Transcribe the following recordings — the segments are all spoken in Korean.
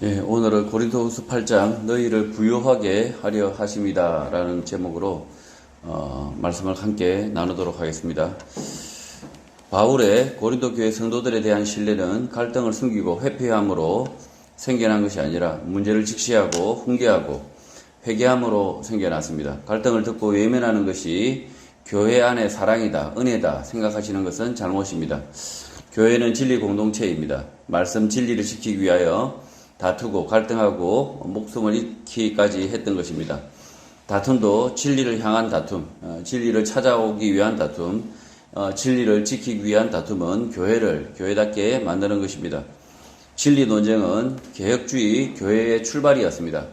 예, 오늘은 고린도후서 8장 너희를 부유하게 하려 하심이다 라는 제목으로 말씀을 함께 나누도록 하겠습니다. 바울의 고린도 교회 성도들에 대한 신뢰는 갈등을 숨기고 회피함으로 생겨난 것이 아니라 문제를 직시하고 훈계하고 회개함으로 생겨났습니다. 갈등을 듣고 외면하는 것이 교회 안의 사랑이다, 은혜다 생각하시는 것은 잘못입니다. 교회는 진리 공동체입니다. 말씀 진리를 지키기 위하여 다투고 갈등하고 목숨을 잃기까지 했던 것입니다. 다툼도 진리를 향한 다툼, 진리를 찾아오기 위한 다툼, 진리를 지키기 위한 다툼은 교회를 교회답게 만드는 것입니다. 진리 논쟁은 개혁주의 교회의 출발이었습니다.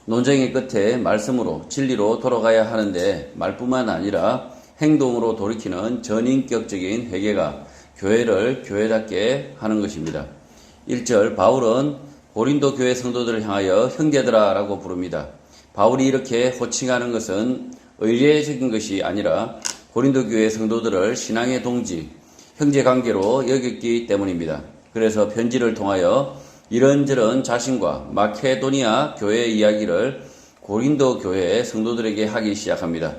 논쟁의 끝에 말씀으로 진리로 돌아가야 하는데 말뿐만 아니라 행동으로 돌이키는 전인격적인 회개가 교회를 교회답게 하는 것입니다. 1절 바울은 고린도 교회 성도들을 향하여 형제들아 라고 부릅니다. 바울이 이렇게 호칭하는 것은 의례적인 것이 아니라 고린도 교회 성도들을 신앙의 동지, 형제관계로 여겼기 때문입니다. 그래서 편지를 통하여 이런저런 자신과 마케도니아 교회의 이야기를 고린도 교회 성도들에게 하기 시작합니다.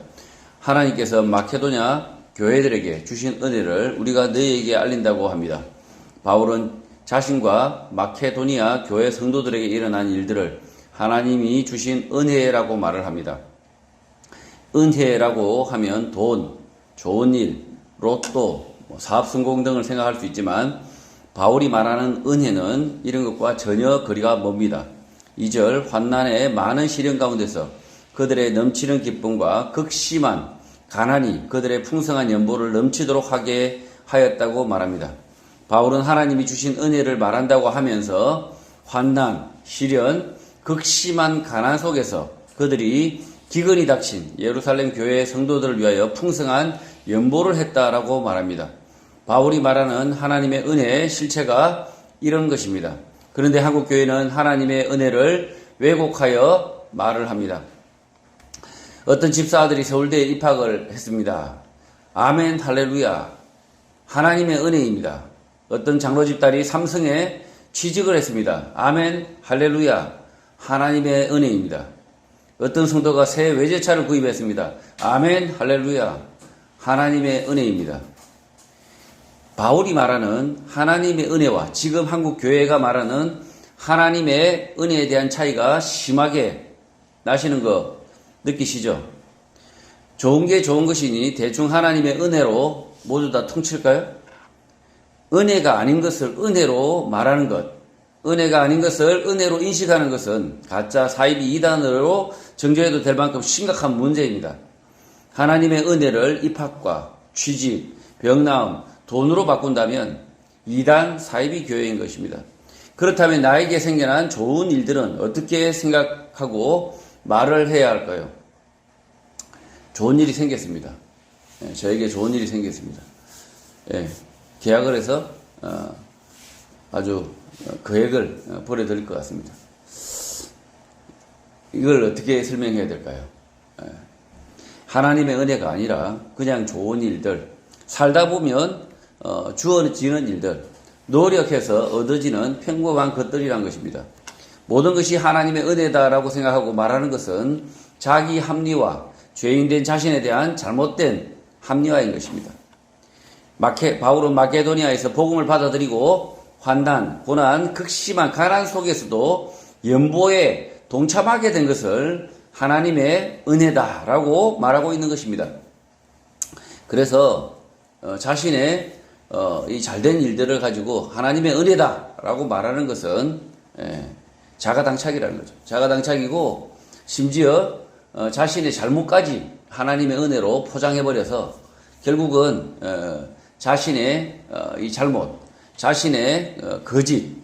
하나님께서 마케도니아 교회들에게 주신 은혜를 우리가 너희에게 알린다고 합니다. 바울은 자신과 마케도니아 교회 성도들에게 일어난 일들을 하나님이 주신 은혜라고 말을 합니다. 은혜라고 하면 돈, 좋은 일, 로또, 사업 성공 등을 생각할 수 있지만 바울이 말하는 은혜는 이런 것과 전혀 거리가 멉니다. 2절 환난의 많은 시련 가운데서 그들의 넘치는 기쁨과 극심한 가난이 그들의 풍성한 연보를 넘치도록 하게 하였다고 말합니다. 바울은 하나님이 주신 은혜를 말한다고 하면서 환난, 시련, 극심한 가난 속에서 그들이 기근이 닥친 예루살렘 교회의 성도들을 위하여 풍성한 연보를 했다라고 말합니다. 바울이 말하는 하나님의 은혜의 실체가 이런 것입니다. 그런데 한국 교회는 하나님의 은혜를 왜곡하여 말을 합니다. 어떤 집사들이 서울대에 입학을 했습니다. 아멘 할렐루야 하나님의 은혜입니다. 어떤 장로집단이 삼성에 취직을 했습니다. 아멘 할렐루야 하나님의 은혜입니다. 어떤 성도가 새 외제차를 구입했습니다. 아멘 할렐루야 하나님의 은혜입니다. 바울이 말하는 하나님의 은혜와 지금 한국 교회가 말하는 하나님의 은혜에 대한 차이가 심하게 나시는 거 느끼시죠? 좋은 게 좋은 것이니 대충 하나님의 은혜로 모두 다 통칠까요? 은혜가 아닌 것을 은혜로 말하는 것, 은혜가 아닌 것을 은혜로 인식하는 것은 가짜 사이비 이단으로 정죄해도 될 만큼 심각한 문제입니다. 하나님의 은혜를 입학과 취직, 병나음, 돈으로 바꾼다면 이단 사이비 교회인 것입니다. 그렇다면 나에게 생겨난 좋은 일들은 어떻게 생각하고 말을 해야 할까요? 좋은 일이 생겼습니다. 저에게 좋은 일이 생겼습니다. 계약을 해서 아주 계획을 벌여드릴 것 같습니다. 이걸 어떻게 설명해야 될까요? 하나님의 은혜가 아니라 그냥 좋은 일들, 살다 보면 주어지는 일들, 노력해서 얻어지는 평범한 것들이란 것입니다. 모든 것이 하나님의 은혜다라고 생각하고 말하는 것은 자기 합리화, 죄인된 자신에 대한 잘못된 합리화인 것입니다. 바울은 마케도니아에서 복음을 받아들이고 환난, 고난, 극심한 가난 속에서도 연보에 동참하게 된 것을 하나님의 은혜다라고 말하고 있는 것입니다. 그래서 자신의 이 잘된 일들을 가지고 하나님의 은혜다라고 말하는 것은 자가당착이라는 거죠. 자가당착이고 심지어 자신의 잘못까지 하나님의 은혜로 포장해버려서 결국은 자신의 이 잘못, 자신의 거짓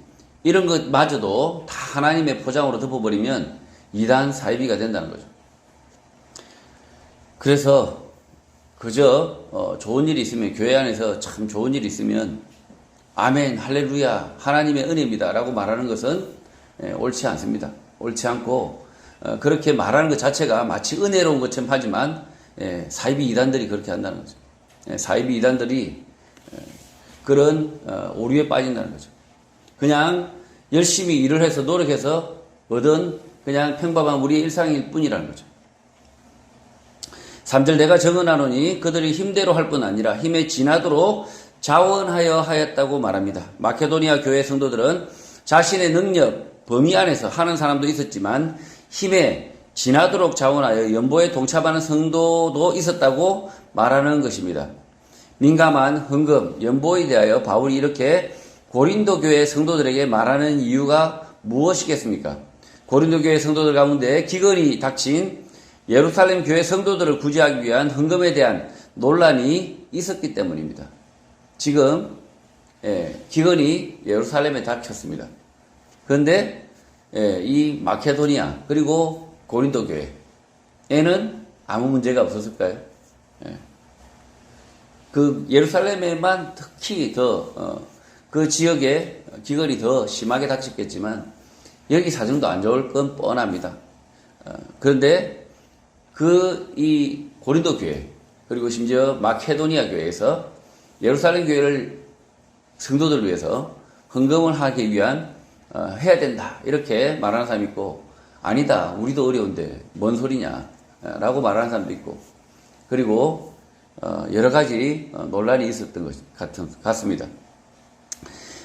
이런 것마저도 다 하나님의 포장으로 덮어버리면 이단 사이비가 된다는 거죠. 그래서 그저 좋은 일이 있으면 교회 안에서 참 좋은 일이 있으면 아멘 할렐루야 하나님의 은혜입니다 라고 말하는 것은 옳지 않습니다. 옳지 않고 그렇게 말하는 것 자체가 마치 은혜로운 것처럼 하지만 사이비 이단들이 그렇게 한다는 거죠. 사이비 이단들이 그런 오류에 빠진다는 거죠. 그냥 열심히 일을 해서 노력해서 얻은 그냥 평범한 우리의 일상일 뿐이라는 거죠. 3절 내가 정언하노니 그들이 힘대로 할 뿐 아니라 힘에 지나도록 자원하여 하였다고 말합니다. 마케도니아 교회 성도들은 자신의 능력, 범위 안에서 하는 사람도 있었지만 힘에 지나도록 자원하여 연보에 동참하는 성도도 있었다고 말하는 것입니다. 민감한 헌금, 연보에 대하여 바울이 이렇게 고린도 교회 성도들에게 말하는 이유가 무엇이겠습니까? 고린도 교회 성도들 가운데 기근이 닥친 예루살렘 교회 성도들을 구제하기 위한 헌금에 대한 논란이 있었기 때문입니다. 지금 기근이 예루살렘에 닥쳤습니다. 그런데 이 마케도니아 그리고 고린도 교회에는 아무 문제가 없었을까요? 그 예루살렘에만 특히 더 그 지역에 기근이 더 심하게 닥쳤겠지만 여기 사정도 안 좋을 건 뻔합니다. 그런데 이 고린도 교회 그리고 심지어 마케도니아 교회에서 예루살렘 교회를 성도들을 위해서 헌금을 하기 위한 해야 된다 이렇게 말하는 사람이 있고 아니다 우리도 어려운데 뭔 소리냐 라고 말하는 사람도 있고 그리고 여러 가지 논란이 있었던 것 같습니다.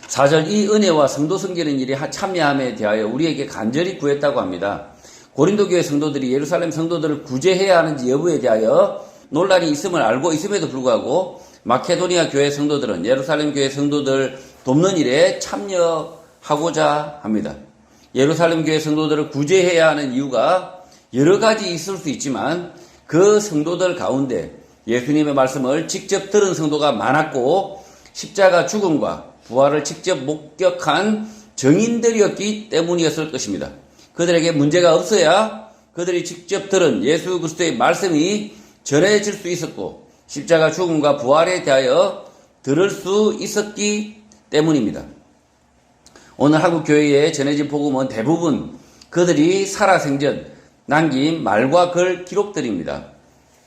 4절 이 은혜와 성도 섬기는 일에 참여함에 대하여 우리에게 간절히 구했다고 합니다. 고린도 교회 성도들이 예루살렘 성도들을 구제해야 하는지 여부에 대하여 논란이 있음을 알고 있음에도 불구하고 마케도니아 교회 성도들은 예루살렘 교회 성도들 돕는 일에 참여하고자 합니다. 예루살렘 교회 성도들을 구제해야 하는 이유가 여러 가지 있을 수 있지만 그 성도들 가운데 예수님의 말씀을 직접 들은 성도가 많았고 십자가 죽음과 부활을 직접 목격한 증인들이었기 때문이었을 것입니다. 그들에게 문제가 없어야 그들이 직접 들은 예수 그리스도의 말씀이 전해질 수 있었고 십자가 죽음과 부활에 대하여 들을 수 있었기 때문입니다. 오늘 한국 교회에 전해진 복음은 대부분 그들이 살아생전 남긴 말과 글 기록들입니다.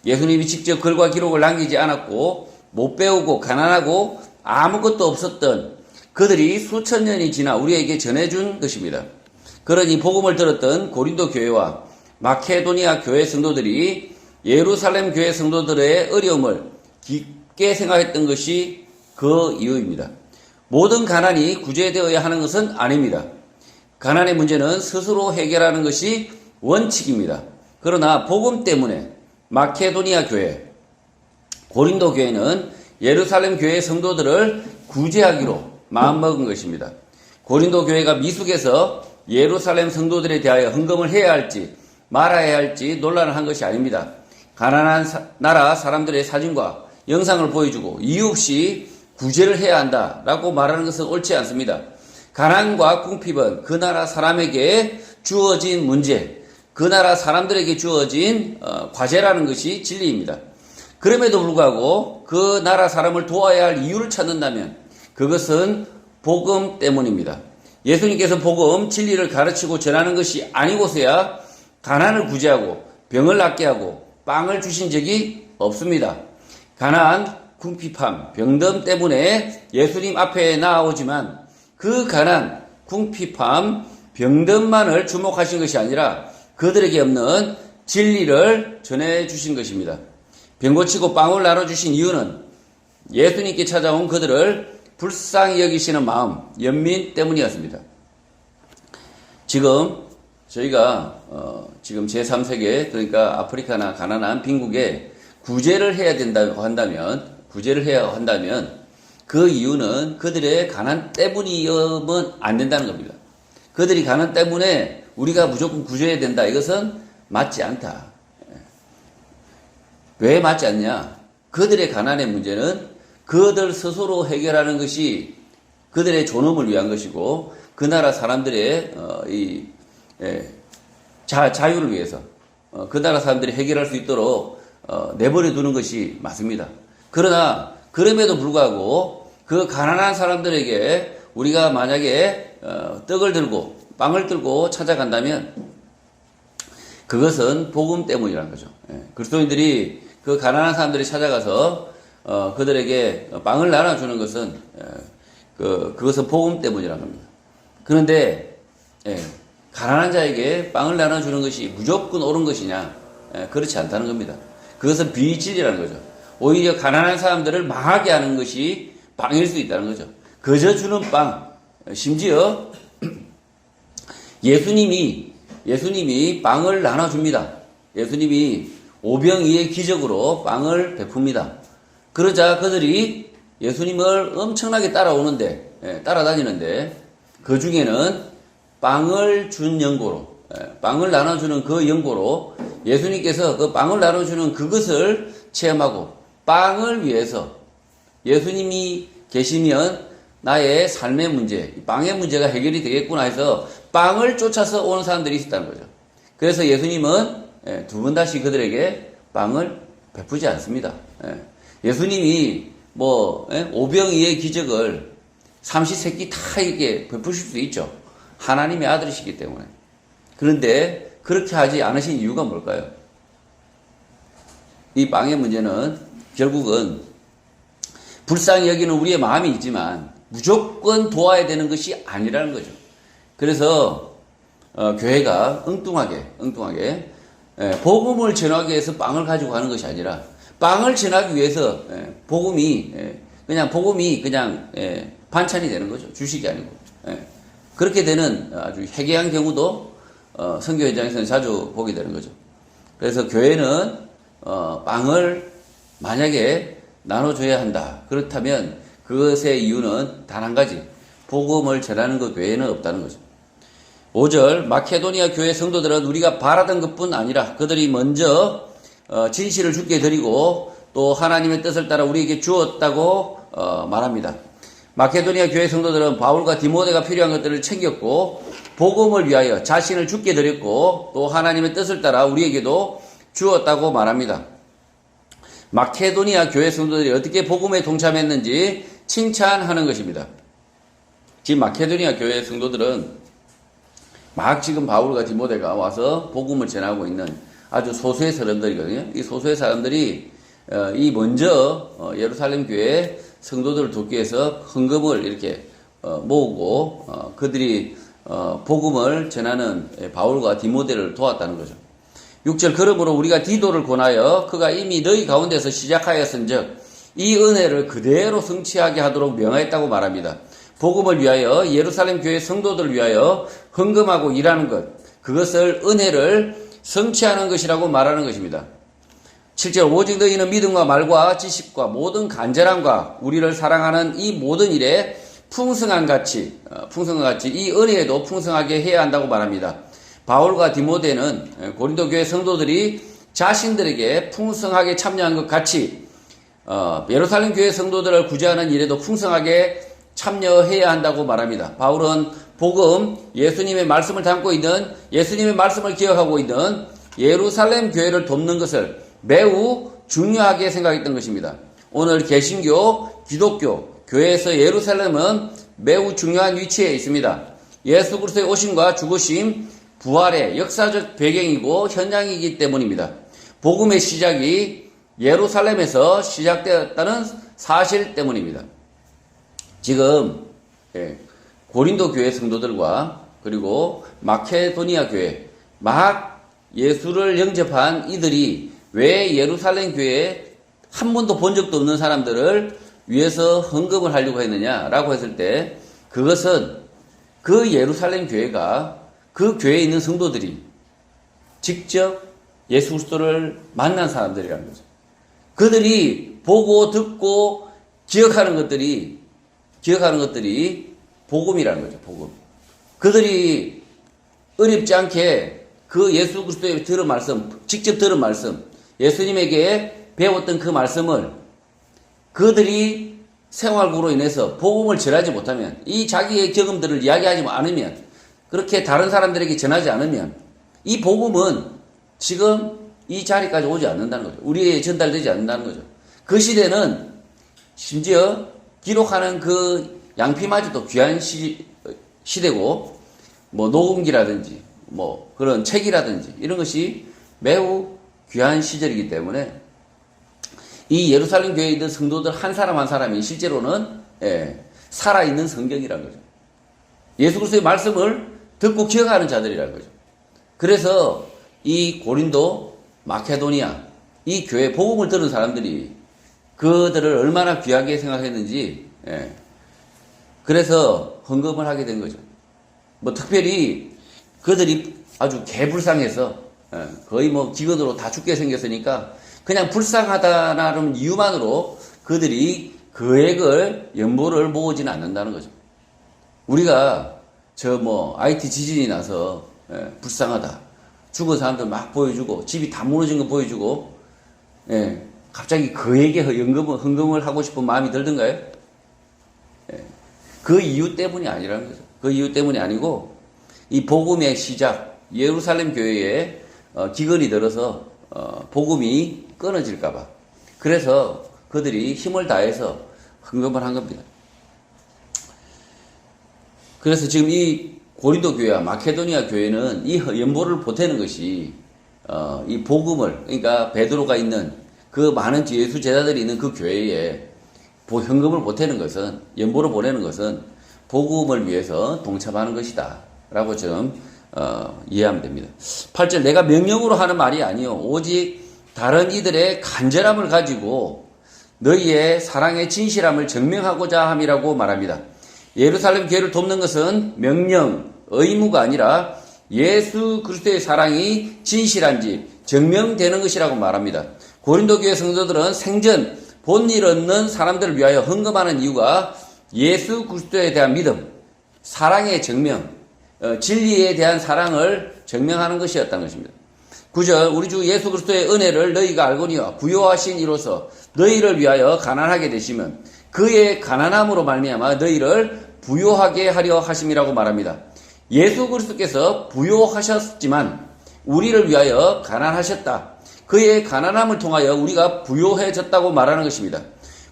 예수님이 직접 글과 기록을 남기지 않았고 못 배우고 가난하고 아무것도 없었던 그들이 수천 년이 지나 우리에게 전해준 것입니다. 그러니 복음을 들었던 고린도 교회와 마케도니아 교회 성도들이 예루살렘 교회 성도들의 어려움을 깊게 생각했던 것이 그 이유입니다. 모든 가난이 구제되어야 하는 것은 아닙니다. 가난의 문제는 스스로 해결하는 것이 원칙입니다. 그러나 복음 때문에 마케도니아 교회, 고린도 교회는 예루살렘 교회 성도들을 구제하기로 마음먹은 것입니다. 고린도 교회가 미숙해서 예루살렘 성도들에 대하여 헌금을 해야 할지 말아야 할지 논란을 한 것이 아닙니다. 가난한 나라 사람들의 사진과 영상을 보여주고 이유 없이 구제를 해야 한다라고 말하는 것은 옳지 않습니다. 가난과 궁핍은 그 나라 사람에게 주어진 문제, 그 나라 사람들에게 주어진 과제라는 것이 진리입니다. 그럼에도 불구하고 그 나라 사람을 도와야 할 이유를 찾는다면 그것은 복음 때문입니다. 예수님께서 복음, 진리를 가르치고 전하는 것이 아니고서야 가난을 구제하고 병을 낫게 하고 빵을 주신 적이 없습니다. 가난, 궁핍함, 병듦 때문에 예수님 앞에 나아오지만 그 가난, 궁핍함, 병듦만을 주목하신 것이 아니라 그들에게 없는 진리를 전해주신 것입니다. 병 고치고 빵을 나눠주신 이유는 예수님께 찾아온 그들을 불쌍히 여기시는 마음, 연민 때문이었습니다. 지금 저희가 지금 제3세계 그러니까 아프리카나 가난한 빈국에 구제를 해야 된다고 한다면 그 이유는 그들의 가난 때문이면 안 된다는 겁니다. 그들이 가난 때문에 우리가 무조건 구제해야 된다. 이것은 맞지 않다. 왜 맞지 않냐? 그들의 가난의 문제는 그들 스스로 해결하는 것이 그들의 존엄을 위한 것이고 그 나라 사람들의 자유를 위해서 그 나라 사람들이 해결할 수 있도록 내버려 두는 것이 맞습니다. 그러나 그럼에도 불구하고 그 가난한 사람들에게 우리가 만약에 떡을 들고 빵을 들고 찾아간다면 그것은 복음 때문이라는 거죠. 그리스도인들이 그 가난한 사람들이 찾아가서 그들에게 빵을 나눠주는 것은 그것은 복음 때문이라는 겁니다. 그런데 가난한 자에게 빵을 나눠주는 것이 무조건 옳은 것이냐? 그렇지 않다는 겁니다. 그것은 비진리라는 거죠. 오히려 가난한 사람들을 망하게 하는 것이 빵일 수 있다는 거죠. 거저 주는 빵, 심지어 예수님이 빵을 나눠줍니다. 예수님이 오병이의 기적으로 빵을 베풉니다. 그러자 그들이 예수님을 엄청나게 따라다니는데 그 중에는 빵을 준 연고로, 빵을 나눠주는 그 연고로 예수님께서 그 빵을 나눠주는 그것을 체험하고 빵을 위해서 예수님이 계시면 나의 삶의 문제, 빵의 문제가 해결이 되겠구나 해서 빵을 쫓아서 오는 사람들이 있었다는 거죠. 그래서 예수님은 두 번 다시 그들에게 빵을 베푸지 않습니다. 예수님이 오병이의 기적을 삼시세끼 다 이렇게 베푸실 수 있죠. 하나님의 아들이시기 때문에. 그런데 그렇게 하지 않으신 이유가 뭘까요? 이 빵의 문제는 결국은 불쌍히 여기는 우리의 마음이 있지만 무조건 도와야 되는 것이 아니라는 거죠. 그래서 교회가 엉뚱하게 복음을 전하기 위해서 빵을 가지고 가는 것이 아니라 빵을 전하기 위해서 복음이 그냥 반찬이 되는 거죠. 주식이 아니고. 그렇게 되는 아주 해괴한 경우도 선교 현장에서는 자주 보게 되는 거죠. 그래서 교회는 빵을 만약에 나눠줘야 한다. 그렇다면 그것의 이유는 단 한 가지, 복음을 전하는 것 외에는 없다는 거죠. 5절, 마케도니아 교회 성도들은 우리가 바라던 것뿐 아니라 그들이 먼저 진실을 주께 드리고 또 하나님의 뜻을 따라 우리에게 주었다고 말합니다. 마케도니아 교회 성도들은 바울과 디모데가 필요한 것들을 챙겼고 복음을 위하여 자신을 주께 드렸고 또 하나님의 뜻을 따라 우리에게도 주었다고 말합니다. 마케도니아 교회 성도들이 어떻게 복음에 동참했는지 칭찬하는 것입니다. 지금 마케도니아 교회 성도들은 막 지금 바울과 디모데가 와서 복음을 전하고 있는 아주 소수의 사람들이거든요. 이 소수의 사람들이 이 먼저 예루살렘 교회 성도들을 돕기 위해서 헌금을 이렇게 모으고 그들이 복음을 전하는 바울과 디모데를 도왔다는 거죠. 6절, 그러므로 우리가 디도를 권하여 그가 이미 너희 가운데서 시작하였은즉 이 은혜를 그대로 성취하게 하도록 명하였다고 말합니다. 복음을 위하여 예루살렘 교회 성도들을 위하여 헌금하고 일하는 것, 그것을 은혜를 성취하는 것이라고 말하는 것입니다. 7절, 오직 너희는 믿음과 말과 지식과 모든 간절함과 우리를 사랑하는 이 모든 일에 풍성한 같이 이 은혜에도 풍성하게 해야 한다고 말합니다. 바울과 디모데는 고린도 교회 성도들이 자신들에게 풍성하게 참여한 것 같이 예루살렘 교회 성도들을 구제하는 일에도 풍성하게 참여해야 한다고 말합니다. 바울은 복음, 예수님의 말씀을 담고 있는, 예수님의 말씀을 기억하고 있는 예루살렘 교회를 돕는 것을 매우 중요하게 생각했던 것입니다. 오늘 개신교, 기독교, 교회에서 예루살렘은 매우 중요한 위치에 있습니다. 예수 그리스도의 오심과 죽으심, 부활의 역사적 배경이고 현장이기 때문입니다. 복음의 시작이 예루살렘에서 시작되었다는 사실 때문입니다. 지금 고린도 교회 성도들과 그리고 마케도니아 교회, 막 예수를 영접한 이들이 왜 예루살렘 교회에 한 번도 본 적도 없는 사람들을 위해서 헌금을 하려고 했느냐라고 했을 때 그것은 그 예루살렘 교회가 그 교회에 있는 성도들이 직접 예수 그리스도를 만난 사람들이라는 거죠. 그들이 보고 듣고 기억하는 것들이 복음이라는 거죠. 복음. 그들이 어렵지 않게 그 예수 그리스도의 들은 말씀, 직접 들은 말씀, 예수님에게 배웠던 그 말씀을 그들이 생활구로 인해서 복음을 전하지 못하면, 이 자기의 경험들을 이야기하지 않으면, 그렇게 다른 사람들에게 전하지 않으면 이 복음은 지금 이 자리까지 오지 않는다는 거죠. 우리에게 전달되지 않는다는 거죠. 그 시대는 심지어 기록하는 그 양피마저도 귀한 시대고, 녹음기라든지 그런 책이라든지 이런 것이 매우 귀한 시절이기 때문에 이 예루살렘 교회에 있는 성도들 한 사람 한 사람이 실제로는 살아있는 성경이라는 거죠. 예수 그리스도의 말씀을 듣고 기억하는 자들이라는 거죠. 그래서 이 고린도, 마케도니아, 이 교회 복음을 들은 사람들이 그들을 얼마나 귀하게 생각했는지, 그래서 헌금을 하게 된 거죠. 뭐 특별히 그들이 아주 개불쌍해서 거의 뭐 기근으로 다 죽게 생겼으니까 그냥 불쌍하다라는 이유만으로 그들이 금액을 연보를 모으지는 않는다는 거죠. 우리가 IT 지진이 나서 불쌍하다, 죽은 사람들 막 보여주고 집이 다 무너진 거 보여주고 갑자기 그에게 헌금을 하고 싶은 마음이 들던가요? 그 이유 때문이 아니라는 거죠. 그 이유 때문이 아니고 이 복음의 시작, 예루살렘 교회에 기근이 들어서 복음이 끊어질까봐, 그래서 그들이 힘을 다해서 헌금을 한 겁니다. 그래서 지금 이 고린도 교회와 마케도니아 교회는 이 연보를 보태는 것이 이 복음을, 그러니까 베드로가 있는 그 많은 예수 제자들이 있는 그 교회에 현금을 보태는 것은, 연보를 보내는 것은 복음을 위해서 동참하는 것이다 라고 좀 이해하면 됩니다. 8절, 내가 명령으로 하는 말이 아니요 오직 다른 이들의 간절함을 가지고 너희의 사랑의 진실함을 증명하고자 함이라고 말합니다. 예루살렘 교회를 돕는 것은 명령, 의무가 아니라 예수 그리스도의 사랑이 진실한지 증명되는 것이라고 말합니다. 고린도 교회 성도들은 생전 본일 없는 사람들을 위하여 헌금하는 이유가 예수 그리스도에 대한 믿음, 사랑의 증명, 진리에 대한 사랑을 증명하는 것이었다는 것입니다. 9절, 우리 주 예수 그리스도의 은혜를 너희가 알거니와 부요하신 이로써 너희를 위하여 가난하게 되시면 그의 가난함으로 말미암아 너희를 부요하게 하려 하심이라고 말합니다. 예수 그리스도께서 부요하셨지만 우리를 위하여 가난하셨다. 그의 가난함을 통하여 우리가 부요해졌다고 말하는 것입니다.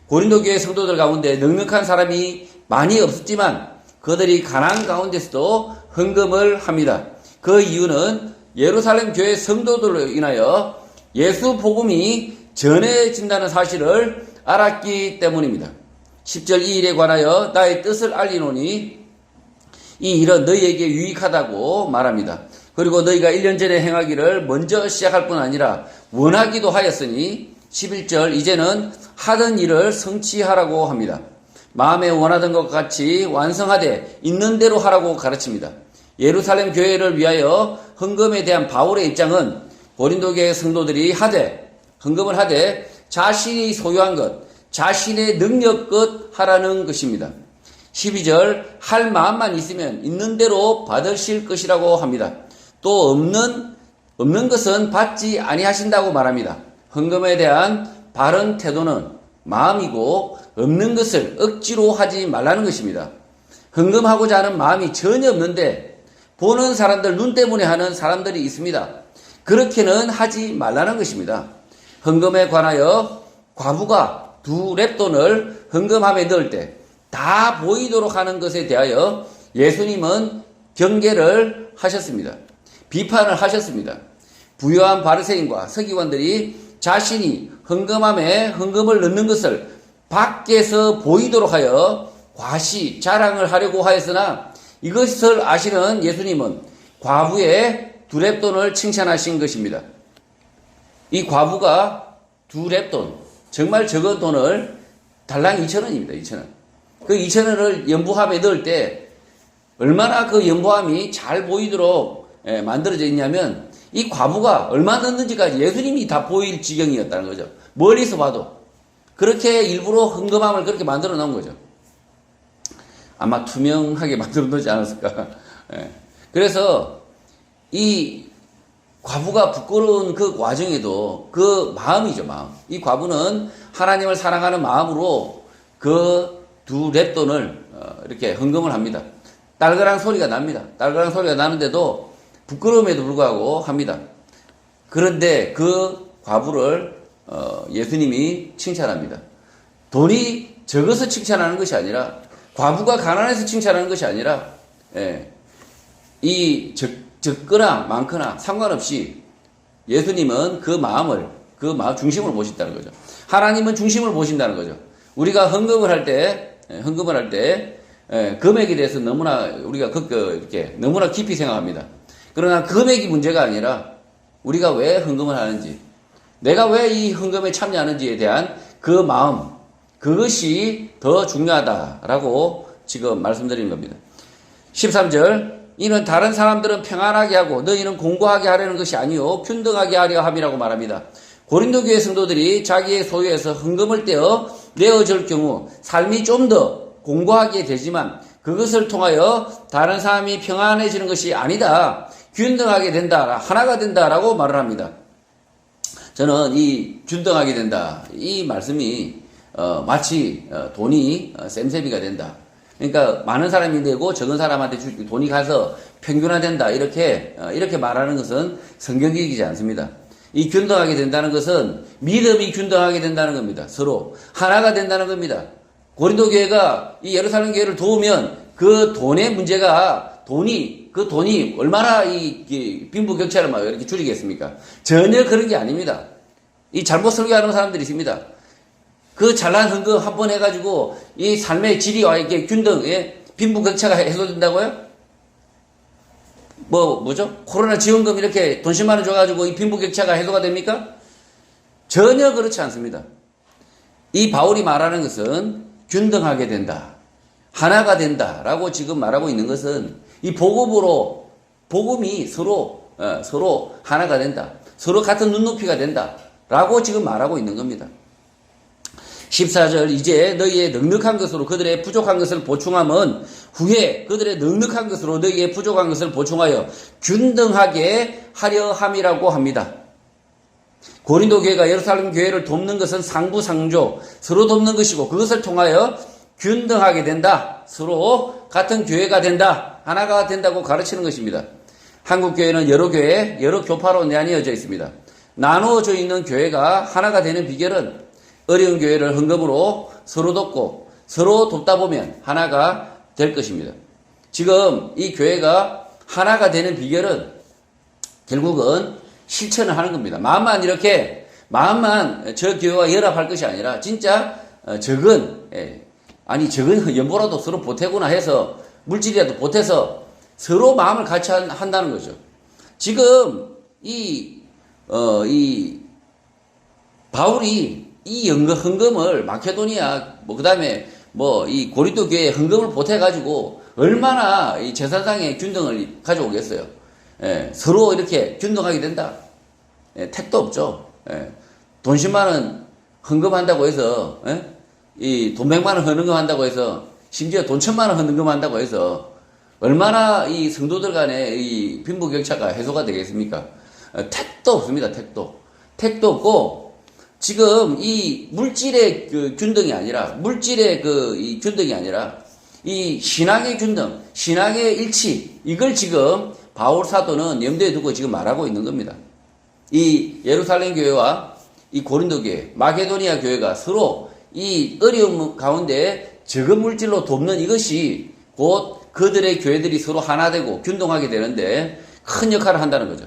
고린도 교회 성도들 가운데 넉넉한 사람이 많이 없었지만 그들이 가난 가운데서도 헌금을 합니다. 그 이유는 예루살렘 교회 성도들로 인하여 예수 복음이 전해진다는 사실을 알았기 때문입니다. 10절, 이 일에 관하여 나의 뜻을 알리노니 이 일은 너희에게 유익하다고 말합니다. 그리고 너희가 1년 전에 행하기를 먼저 시작할 뿐 아니라 원하기도 하였으니 11절, 이제는 하던 일을 성취하라고 합니다. 마음에 원하던 것 같이 완성하되 있는 대로 하라고 가르칩니다. 예루살렘 교회를 위하여 헌금에 대한 바울의 입장은 고린도 교회 성도들이 헌금을 하되 자신이 소유한 것, 자신의 능력껏 하라는 것입니다. 12절, 할 마음만 있으면 있는 대로 받으실 것이라고 합니다. 또 없는 것은 받지 아니하신다고 말합니다. 헌금에 대한 바른 태도는 마음이고 없는 것을 억지로 하지 말라는 것입니다. 헌금하고자 하는 마음이 전혀 없는데 보는 사람들 눈 때문에 하는 사람들이 있습니다. 그렇게는 하지 말라는 것입니다. 헌금에 관하여 과부가 2렙돈을 헌금함에 넣을 때 다 보이도록 하는 것에 대하여 예수님은 경계를 하셨습니다. 비판을 하셨습니다. 부요한 바리새인과 서기관들이 자신이 헌금함에 헌금을 넣는 것을 밖에서 보이도록 하여 과시, 자랑을 하려고 하였으나 이것을 아시는 예수님은 과부의 2렙돈을 칭찬하신 것입니다. 이 과부가 2렙돈, 정말 적은 돈을 달랑 2,000원입니다. 2,000원. 그 2,000원을 연부함에 넣을 때 얼마나 그 연부함이 잘 보이도록 만들어져 있냐면 이 과부가 얼마 넣는지까지 예수님이 다 보일 지경이었다는 거죠. 멀리서 봐도. 그렇게 일부러 헌금함을 그렇게 만들어 놓은 거죠. 아마 투명하게 만들어 놓지 않았을까. 그래서 이 과부가 부끄러운 그 와중에도 그 마음이죠, 마음. 이 과부는 하나님을 사랑하는 마음으로 그 2렙돈을 이렇게 헌금을 합니다. 딸그랑 소리가 납니다. 딸그랑 소리가 나는데도 부끄러움에도 불구하고 합니다. 그런데 그 과부를 예수님이 칭찬합니다. 돈이 적어서 칭찬하는 것이 아니라, 과부가 가난해서 칭찬하는 것이 아니라, 이 적거나 많거나 상관없이 예수님은 그 마음 중심을 보신다는 거죠. 하나님은 중심을 보신다는 거죠. 우리가 헌금을 할 때 금액에 대해서 너무나 우리가 이렇게 너무나 깊이 생각합니다. 그러나 금액이 문제가 아니라 우리가 왜 헌금을 하는지, 내가 왜 이 헌금에 참여하는지에 대한 그 마음, 그것이 더 중요하다라고 지금 말씀드리는 겁니다. 13절, 이는 다른 사람들은 평안하게 하고 너희는 공고하게 하려는 것이 아니요 균등하게 하려 함이라고 말합니다. 고린도 교회 성도들이 자기의 소유에서 헌금을 떼어 내어줄 경우 삶이 좀 더 공고하게 되지만 그것을 통하여 다른 사람이 평안해지는 것이 아니다. 균등하게 된다, 하나가 된다라고 말을 합니다. 저는 이 균등하게 된다, 이 말씀이 마치 돈이 셈셈이가 된다. 그러니까 많은 사람이 내고 적은 사람한테 돈이 가서 평균화된다, 이렇게 말하는 것은 성경적이지 않습니다. 이 균등하게 된다는 것은 믿음이 균등하게 된다는 겁니다. 서로 하나가 된다는 겁니다. 고린도 교회가 이 예루살렘 교회를 도우면 그 돈의 문제가 그 돈이 얼마나 이 빈부격차를 막 이렇게 줄이겠습니까? 전혀 그런 게 아닙니다. 이 잘못 설교하는 사람들이 있습니다. 그 잘난 헌금 한 번 해가지고 이 삶의 질이와 이렇게 빈부격차가 해소된다고요? 뭐죠? 코로나 지원금 이렇게 돈 10만 원 줘가지고 이 빈부격차가 해소가 됩니까? 전혀 그렇지 않습니다. 이 바울이 말하는 것은 균등하게 된다, 하나가 된다라고 지금 말하고 있는 것은 이 복음이 서로 하나가 된다, 서로 같은 눈높이가 된다라고 지금 말하고 있는 겁니다. 14절, 이제 너희의 넉넉한 것으로 그들의 부족한 것을 보충함은 후에 그들의 넉넉한 것으로 너희의 부족한 것을 보충하여 균등하게 하려 함이라고 합니다. 고린도 교회가 예루살렘 교회를 돕는 것은 상부상조, 서로 돕는 것이고 그것을 통하여 균등하게 된다, 서로 같은 교회가 된다, 하나가 된다고 가르치는 것입니다. 한국 교회는 여러 교회, 여러 교파로 나뉘어져 있습니다. 나누어져 있는 교회가 하나가 되는 비결은 어려운 교회를 헌금으로 서로 돕고 서로 돕다 보면 하나가 될 것입니다. 지금 이 교회가 하나가 되는 비결은 결국은 실천을 하는 겁니다. 마음만 저 교회와 연합할 것이 아니라 진짜 적은 연보라도 서로 보태구나 해서 물질이라도 보태서 서로 마음을 같이 한다는 거죠. 지금 바울이 이 헌금을 마케도니아 그다음에 이 고린도 교회에 헌금을 보태가지고 얼마나 이 재산상의 균등을 가져오겠어요. 서로 이렇게 균등하게 된다. 택도 없죠. 돈 10만 원 헌금한다고 해서, 돈 100만 원 헌금한다고 해서, 심지어 돈 1000만 원 헌금한다고 해서, 얼마나 이 성도들 간의 이 빈부격차가 해소가 되겠습니까? 택도 없습니다, 택도. 택도 없고, 지금 이 물질의 균등이 아니라, 이 신앙의 균등, 신앙의 일치, 이걸 지금 바울 사도는 염두에 두고 지금 말하고 있는 겁니다. 이 예루살렘 교회와 이 고린도 교회, 마게도니아 교회가 서로 이 어려움 가운데 적은 물질로 돕는 이것이 곧 그들의 교회들이 서로 하나 되고 균등하게 되는데 큰 역할을 한다는 거죠.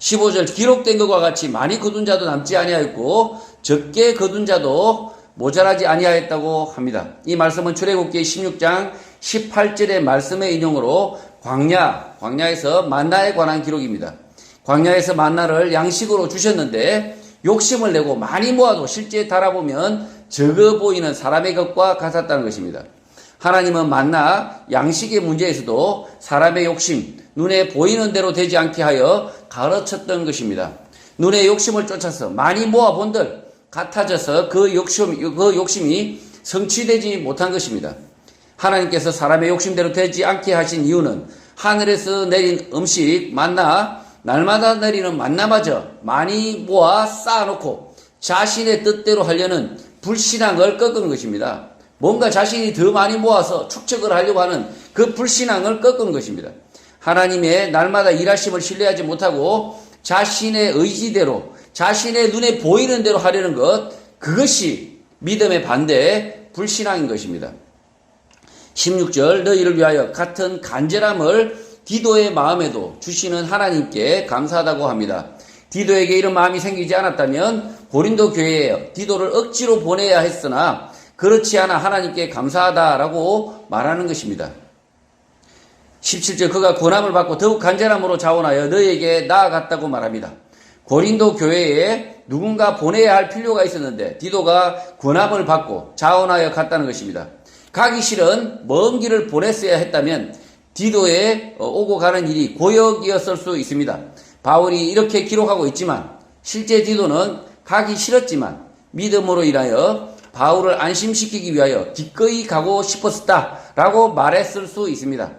15절, 기록된 것과 같이 많이 거둔 자도 남지 아니하였고 적게 거둔 자도 모자라지 아니하였다고 합니다. 이 말씀은 출애굽기 16장 18절의 말씀의 인용으로 광야에서 만나에 관한 기록입니다. 광야에서 만나를 양식으로 주셨는데 욕심을 내고 많이 모아도 실제 달아보면 적어 보이는 사람의 것과 같았다는 것입니다. 하나님은 만나 양식의 문제에서도 사람의 욕심, 눈에 보이는 대로 되지 않게 하여 가르쳤던 것입니다. 눈의 욕심을 쫓아서 많이 모아본들 같아져서 그 욕심이 성취되지 못한 것입니다. 하나님께서 사람의 욕심대로 되지 않게 하신 이유는 하늘에서 내린 음식 만나, 날마다 내리는 만나마저 많이 모아 쌓아놓고 자신의 뜻대로 하려는 불신앙을 꺾은 것입니다. 뭔가 자신이 더 많이 모아서 축적을 하려고 하는 그 불신앙을 꺾은 것입니다. 하나님의 날마다 일하심을 신뢰하지 못하고 자신의 의지대로, 자신의 눈에 보이는 대로 하려는 것, 그것이 믿음의 반대의 불신앙인 것입니다. 16절, 너희를 위하여 같은 간절함을 디도의 마음에도 주시는 하나님께 감사하다고 합니다. 디도에게 이런 마음이 생기지 않았다면 고린도 교회에 디도를 억지로 보내야 했으나 그렇지 않아 하나님께 감사하다라고 말하는 것입니다. 17절 그가 권함을 받고 더욱 간절함으로 자원하여 너희에게 나아갔다고 말합니다. 고린도 교회에 누군가 보내야 할 필요가 있었는데 디도가 권함을 받고 자원하여 갔다는 것입니다. 가기 싫은 먼 길을 보냈어야 했다면 디도에 오고 가는 일이 고역이었을 수 있습니다. 바울이 이렇게 기록하고 있지만 실제 디도는 가기 싫었지만 믿음으로 인하여 바울을 안심시키기 위하여 기꺼이 가고 싶었다라고 말했을 수 있습니다.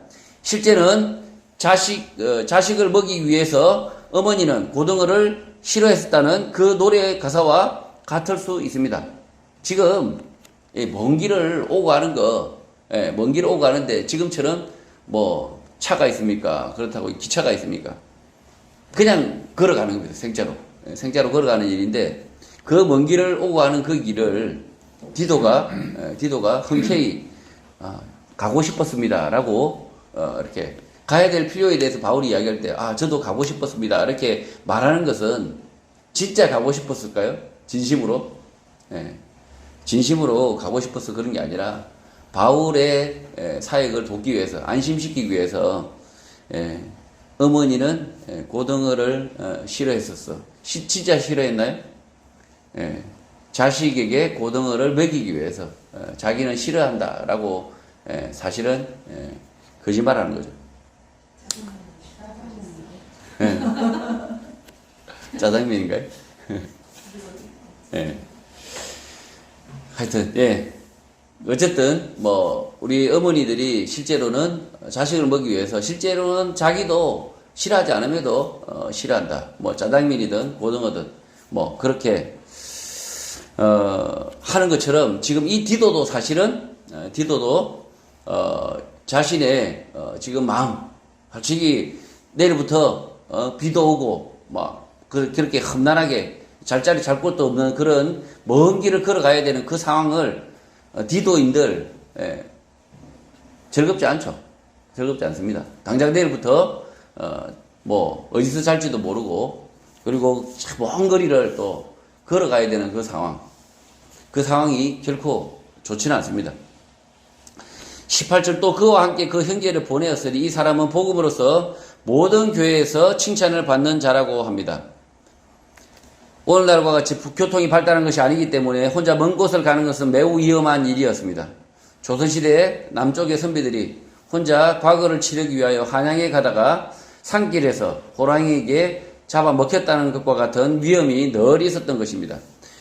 실제는 자식을 먹이기 위해서 어머니는 고등어를 싫어했었다는 그 노래의 가사와 같을 수 있습니다. 지금 먼 길을 오고 가는 먼 길을 오고 가는데 지금처럼 뭐 차가 있습니까? 그렇다고 기차가 있습니까? 그냥 걸어가는 겁니다. 생자로 걸어가는 일인데 그 먼 길을 오고 가는 그 길을 디도가 흔쾌히 가고 싶었습니다라고 이렇게 가야 될 필요에 대해서 바울이 이야기할 때 저도 가고 싶었습니다 이렇게 말하는 것은 진짜 가고 싶었을까요? 진심으로? 진심으로 가고 싶어서 그런 게 아니라 바울의 사역을 돕기 위해서 안심시키기 위해서 어머니는 고등어를 싫어했었어. 진짜 싫어했나요? 자식에게 고등어를 먹이기 위해서 자기는 싫어한다라고 사실은 거짓말하는 거죠. 짜장면인가요? 하여튼 어쨌든 뭐 우리 어머니들이 실제로는 자식을 먹기 위해서 실제로는 자기도 싫어하지 않음에도 싫어한다. 뭐 짜장면이든 고등어든 뭐 그렇게 하는 것처럼 지금 이 디도도 사실은 자신의 지금 마음 솔직히 내일부터 비도 오고 막 그렇게 험난하게 잘 자리 잘 곳도 없는 그런 먼 길을 걸어가야 되는 그 상황을 디도인들 즐겁지 않죠. 즐겁지 않습니다. 당장 내일부터 뭐 어디서 잘지도 모르고 그리고 먼 거리를 또 걸어가야 되는 그 상황이 결코 좋지는 않습니다. 18절 또 그와 함께 그 형제를 보내었으니 이 사람은 복음으로서 모든 교회에서 칭찬을 받는 자라고 합니다. 오늘날과 같이 교통이 발달한 것이 아니기 때문에 혼자 먼 곳을 가는 것은 매우 위험한 일이었습니다. 조선시대에 남쪽의 선비들이 혼자 과거를 치르기 위하여 한양에 가다가 산길에서 호랑이에게 잡아먹혔다는 것과 같은 위험이 늘 있었던 것입니다.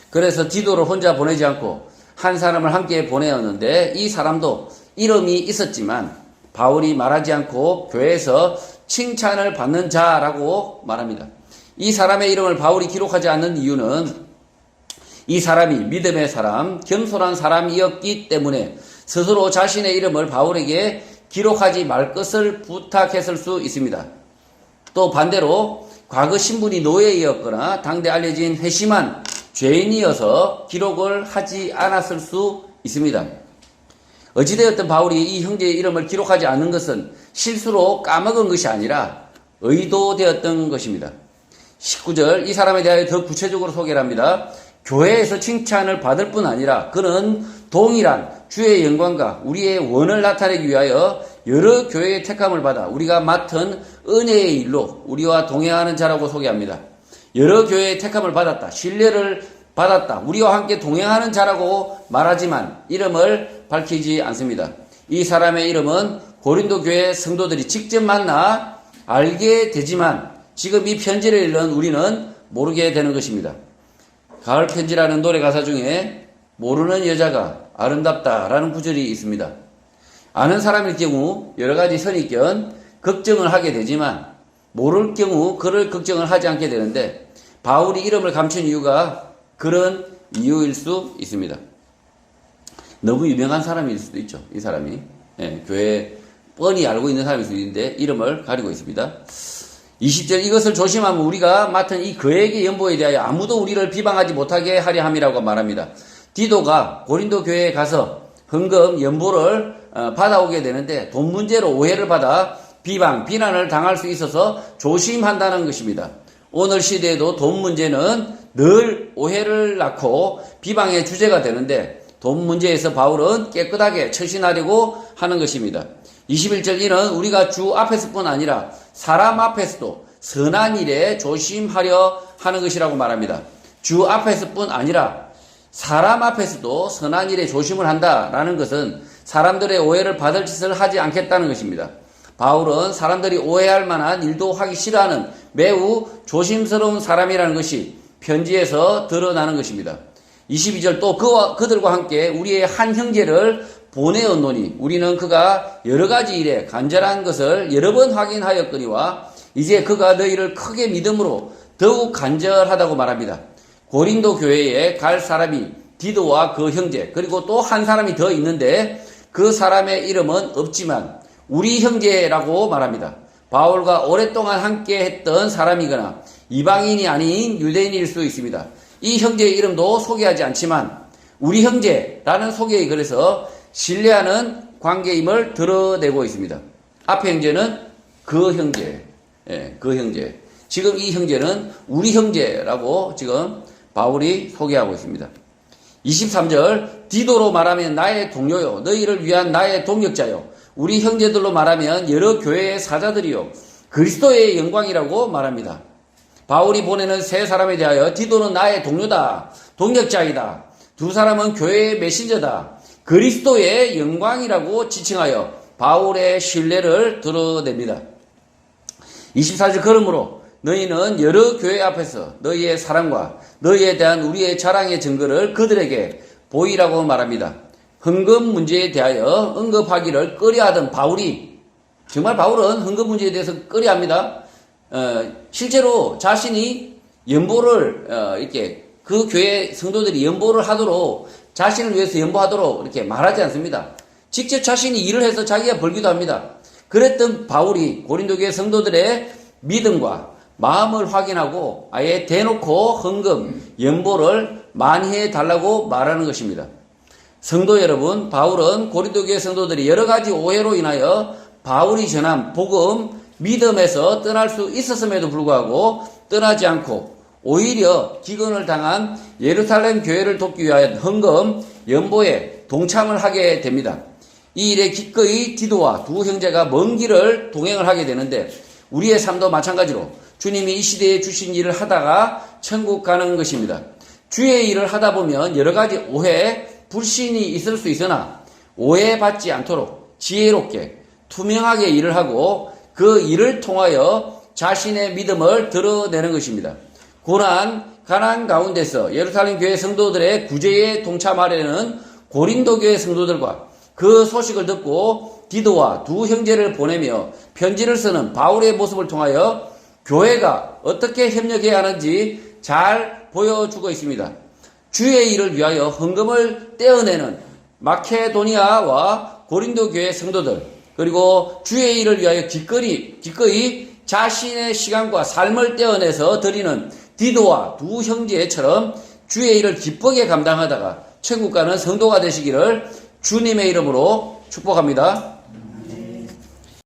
그래서 디도를 혼자 보내지 않고 한 사람을 함께 보내었는데 이 사람도 이름이 있었지만 바울이 말하지 않고 교회에서 칭찬을 받는 자라고 말합니다. 이 사람의 이름을 바울이 기록하지 않는 이유는 이 사람이 믿음의 사람, 겸손한 사람이었기 때문에 스스로 자신의 이름을 바울에게 기록하지 말 것을 부탁했을 수 있습니다. 또 반대로 과거 신분이 노예이었거나 당대 알려진 회심한 죄인이어서 기록을 하지 않았을 수 있습니다. 어찌되었든 바울이 이 형제의 이름을 기록하지 않는 것은 실수로 까먹은 것이 아니라 의도되었던 것입니다. 19절 이 사람에 대하여 더 구체적으로 소개를 합니다. 교회에서 칭찬을 받을 뿐 아니라 그는 동일한 주의 영광과 우리의 원을 나타내기 위하여 여러 교회의 택함을 받아 우리가 맡은 은혜의 일로 우리와 동행하는 자라고 소개합니다. 여러 교회의 택함을 받았다. 신뢰를 받았다. 우리와 함께 동행하는 자라고 말하지만 이름을 밝히지 않습니다. 이 사람의 이름은 고린도 교회 성도들이 직접 만나 알게 되지만 지금 이 편지를 읽는 우리는 모르게 되는 것입니다. 가을 편지라는 노래 가사 중에 모르는 여자가 아름답다라는 구절이 있습니다. 아는 사람일 경우 여러 가지 선입견, 걱정을 하게 되지만 모를 경우 그럴 걱정을 하지 않게 되는데 바울이 이름을 감춘 이유가 그런 이유일 수 있습니다. 너무 유명한 사람일 수도 있죠. 이 사람이 교회 뻔히 알고 있는 사람일 수도 있는데 이름을 가리고 있습니다. 20절 이것을 조심하면 우리가 맡은 이 그에게 연보에 대하여 아무도 우리를 비방하지 못하게 하려 함이라고 말합니다. 디도가 고린도 교회에 가서 헌금 연보를 받아오게 되는데 돈 문제로 오해를 받아 비난을 당할 수 있어서 조심한다는 것입니다. 오늘 시대에도 돈 문제는 늘 오해를 낳고 비방의 주제가 되는데 돈 문제에서 바울은 깨끗하게 처신하려고 하는 것입니다. 21절 이는 우리가 주 앞에서뿐 아니라 사람 앞에서도 선한 일에 조심하려 하는 것이라고 말합니다. 주 앞에서뿐 아니라 사람 앞에서도 선한 일에 조심을 한다라는 것은 사람들의 오해를 받을 짓을 하지 않겠다는 것입니다. 바울은 사람들이 오해할 만한 일도 하기 싫어하는 매우 조심스러운 사람이라는 것이 편지에서 드러나는 것입니다. 22절 또 그들과 함께 우리의 한 형제를 보내었노니 우리는 그가 여러 가지 일에 간절한 것을 여러 번 확인하였거니와 이제 그가 너희를 크게 믿음으로 더욱 간절하다고 말합니다. 고린도 교회에 갈 사람이 디도와 그 형제 그리고 또 한 사람이 더 있는데 그 사람의 이름은 없지만 우리 형제라고 말합니다. 바울과 오랫동안 함께 했던 사람이거나 이방인이 아닌 유대인일 수 있습니다. 이 형제의 이름도 소개하지 않지만 우리 형제라는 소개에 그래서 신뢰하는 관계임을 드러내고 있습니다. 앞에 형제는 그 형제, 그 형제. 지금 이 형제는 우리 형제라고 지금 바울이 소개하고 있습니다. 23절 디도로 말하면 나의 동료요 너희를 위한 나의 동역자요 우리 형제들로 말하면 여러 교회의 사자들이요 그리스도의 영광이라고 말합니다. 바울이 보내는 세 사람에 대하여 디도는 나의 동료다, 동역자이다. 두 사람은 교회의 메신저다. 그리스도의 영광이라고 지칭하여 바울의 신뢰를 드러냅니다. 24절 그러므로 너희는 여러 교회 앞에서 너희의 사랑과 너희에 대한 우리의 자랑의 증거를 그들에게 보이라고 말합니다. 헌금 문제에 대하여 언급하기를 꺼려하던 바울이 정말 바울은 헌금 문제에 대해서 꺼려합니다. 실제로 자신이 연보를 이렇게 그 교회 성도들이 연보를 하도록 자신을 위해서 연보하도록 이렇게 말하지 않습니다. 직접 자신이 일을 해서 자기가 벌기도 합니다. 그랬던 바울이 고린도 교회 성도들의 믿음과 마음을 확인하고 아예 대놓고 헌금, 연보를 많이 해달라고 말하는 것입니다. 성도 여러분, 바울은 고린도 교회 성도들이 여러 가지 오해로 인하여 바울이 전한 복음, 믿음에서 떠날 수 있었음에도 불구하고 떠나지 않고 오히려 기근을 당한 예루살렘 교회를 돕기 위하여 헌금, 연보에 동참을 하게 됩니다. 이 일에 기꺼이 디도와 두 형제가 먼 길을 동행을 하게 되는데 우리의 삶도 마찬가지로 주님이 이 시대에 주신 일을 하다가 천국 가는 것입니다. 주의 일을 하다 보면 여러 가지 오해, 불신이 있을 수 있으나 오해받지 않도록 지혜롭게 투명하게 일을 하고 그 일을 통하여 자신의 믿음을 드러내는 것입니다. 고난, 가난 가운데서 예루살렘 교회 성도들의 구제에 동참하려는 고린도 교회 성도들과 그 소식을 듣고 디도와 두 형제를 보내며 편지를 쓰는 바울의 모습을 통하여 교회가 어떻게 협력해야 하는지 잘 보여주고 있습니다. 주의 일을 위하여 헌금을 떼어내는 마케도니아와 고린도 교회 성도들 그리고 주의 일을 위하여 기꺼이 자신의 시간과 삶을 떼어내서 드리는 디도와 두 형제처럼 주의 일을 기쁘게 감당하다가 천국 가는 성도가 되시기를 주님의 이름으로 축복합니다.